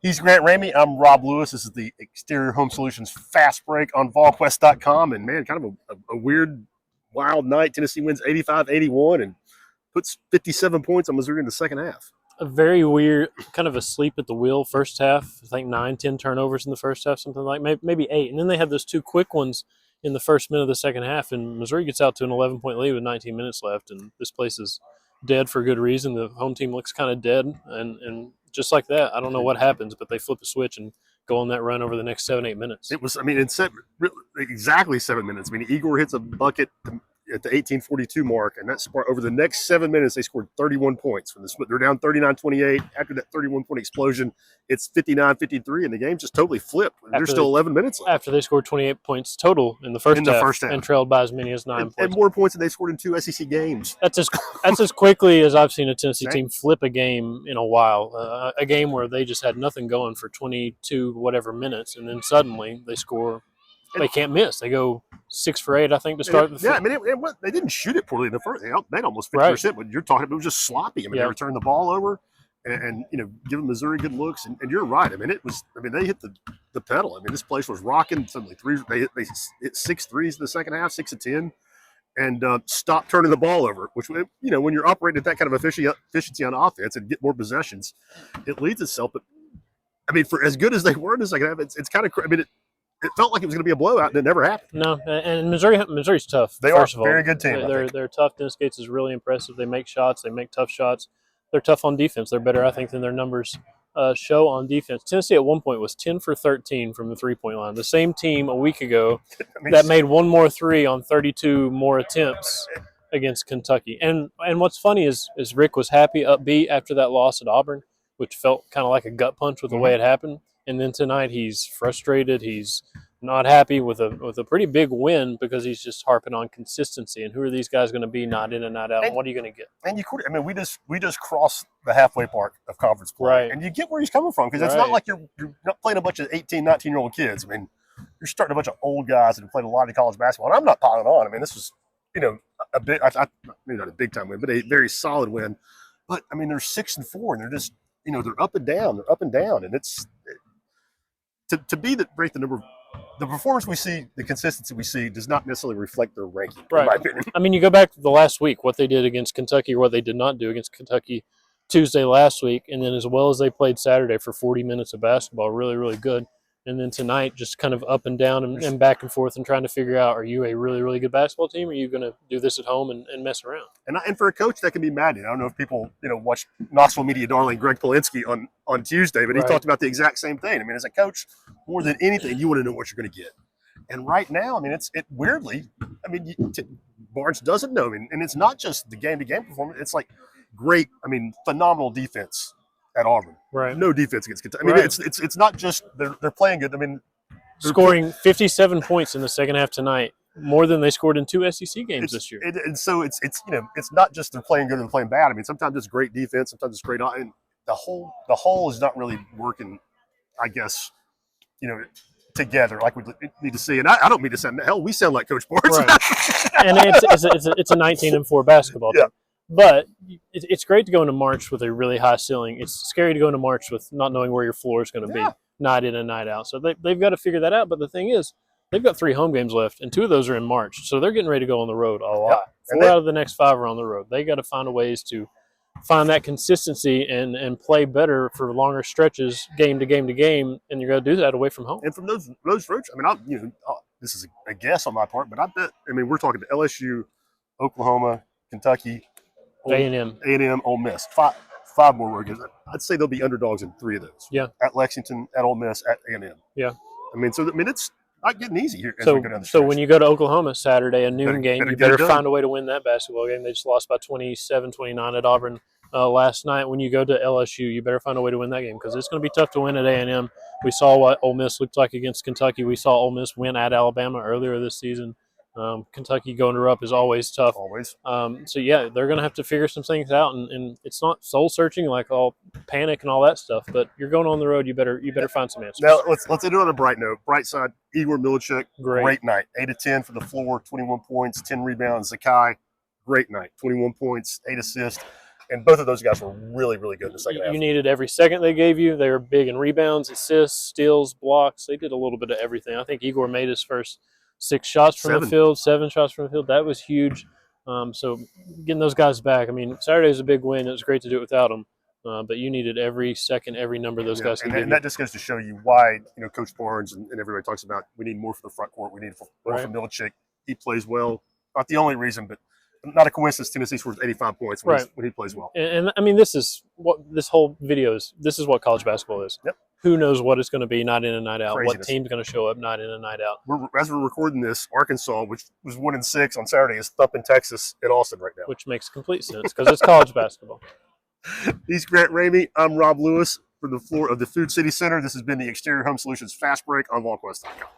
He's Grant Ramey. I'm Rob Lewis. This is the Exterior Home Solutions Fast Break on Volquest.com. And, man, kind of a weird, wild night. Tennessee wins 85-81 and puts 57 points on Missouri in the second half. A very weird, kind of a sleep at the wheel first half. I think 9-10 turnovers in the first half, something like maybe 8. And then they had those 2 quick ones in the first minute of the second half. And Missouri gets out to an 11-point lead with 19 minutes left. And this place is dead for good reason. The home team looks kind of dead. And just like that, I don't know what happens, but they flip a switch and go on that run over the next 7-8 minutes. It was, exactly 7 minutes. Igor hits a bucket at the 18:42 mark, and that's over the next 7 minutes, they scored 31 points. From the split, they're down 39-28. After that 31-point explosion, it's 59-53, and the game just totally flipped. There's still 11 minutes left. After they scored 28 points total in the first half and trailed by as many as 9 points. And more points than they scored in 2 SEC games. That's as quickly as I've seen a Tennessee team flip a game in a while. A game where they just had nothing going for 22 whatever minutes, and then suddenly they score. They can't miss. They go 6 for 8, I think, to start the first. Yeah, they didn't shoot it poorly in the first. They made almost 50%, but you're talking, it was just sloppy. They returned the ball over and giving Missouri good looks. And you're right. They hit the pedal. This place was rocking. Suddenly they hit 6 threes in the second half, 6 of 10, and stopped turning the ball over, which, when you're operating at that kind of efficiency on offense and get more possessions, it leads itself. But, for as good as they were in the second half, it's kind of it felt like it was going to be a blowout, and it never happened. No, and Missouri's tough. They are a very good team. They're tough. Dennis Gates is really impressive. They make shots. They make tough shots. They're tough on defense. They're better, I think, than their numbers show on defense. Tennessee at one point was 10 for 13 from the three-point line. The same team a week ago that made one more three on 32 more attempts against Kentucky. And what's funny is Rick was happy, upbeat after that loss at Auburn, which felt kind of like a gut punch with the way it happened. And then tonight he's frustrated. He's not happy with a pretty big win because he's just harping on consistency. And who are these guys going to be night in and night out? And what are you going to get? And we just crossed the halfway mark of conference play. Right. And you get where he's coming from because it's not like you're not playing a bunch of 18, 19-year-old kids. You're starting a bunch of old guys that have played a lot of college basketball. And I'm not piling on. This was, a big, maybe not a big time win, but a very solid win. But they're 6-4, and they're just, they're up and down. They're up and down, and it's to break the number. The performance we see, the consistency we see, does not necessarily reflect their ranking, in my opinion. You go back to the last week, what they did against Kentucky or what they did not do against Kentucky Tuesday last week, and then as well as they played Saturday for 40 minutes of basketball, really, really good. And then tonight, just kind of up and down and back and forth and trying to figure out, are you a really, really good basketball team, or are you going to do this at home and mess around? And for a coach, that can be maddening. I don't know if people, watched Knoxville media darling Greg Polinsky on Tuesday, but he talked about the exact same thing. As a coach, more than anything, you want to know what you're going to get. And right now, weirdly, Barnes doesn't know. And it's not just the game-to-game performance. It's like great, phenomenal defense at Auburn. Right. No defense against Kentucky. It's not just they're playing good. Scoring 57 points in the second half tonight, more than they scored in 2 SEC games this year. And so it's not just they're playing good and playing bad. Sometimes it's great defense, sometimes it's great. And the whole is not really working, I guess, together like we need to see. And I don't mean to sound, hell, we sound like Coach Barnes. Right. And it's a 19-4 basketball team. Yeah. But it's great to go into March with a really high ceiling. It's scary to go into March with not knowing where your floor is going to be night in and night out. So they've got to figure that out. But the thing is, they've got 3 home games left, and 2 of those are in March. So they're getting ready to go on the road a lot. 4 out of the next 5 are on the road. They got to find ways to find that consistency and play better for longer stretches, game to game to game, and you're going to do that away from home. And from those roads, this is a guess on my part, but I bet, we're talking to LSU, Oklahoma, Kentucky, A&M, Ole Miss. 5 more road games. I'd say they'll be underdogs in 3 of those. Yeah. At Lexington, at Ole Miss, at A&M. Yeah. It's not getting easy here. So when you go to Oklahoma Saturday, a noon game, you better find a way to win that basketball game. They just lost by 27-29 at Auburn last night. When you go to LSU, you better find a way to win that game because it's going to be tough to win at A&M. We saw what Ole Miss looked like against Kentucky. We saw Ole Miss win at Alabama earlier this season. Kentucky going her up is always tough. Always. They're going to have to figure some things out, and it's not soul searching like all panic and all that stuff. But you're going on the road. You better find some answers. Now let's end it on a bright note. Bright side: Igor Milicic, great night. 8 of 10 for the floor, 21 points, 10 rebounds. Zakai, great night. 21 points, 8 assists. And both of those guys were really, really good in the second half. You needed every second they gave you. They were big in rebounds, assists, steals, blocks. They did a little bit of everything. I think Igor made his first 6 shots from the field, 7 shots from the field. That was huge. So getting those guys back. I mean, Saturday was a big win. It was great to do it without them. But you needed every second, every number those guys could give and that just goes to show you why, Coach Barnes and everybody talks about we need more for the front court. We need more from Milicic. He plays well. Not the only reason, but not a coincidence Tennessee scores 85 points when he plays well. And I mean, this is what this whole video is. This is what college basketball is. Yep. Who knows what it's going to be night in and night out. Craziness. What team's going to show up night in and night out. As we're recording this, Arkansas, which was 1-6 on Saturday, is thumping Texas at Austin right now. Which makes complete sense because it's college basketball. He's Grant Ramey. I'm Rob Lewis from the floor of the Food City Center. This has been the Exterior Home Solutions Fast Break on Volquest.com.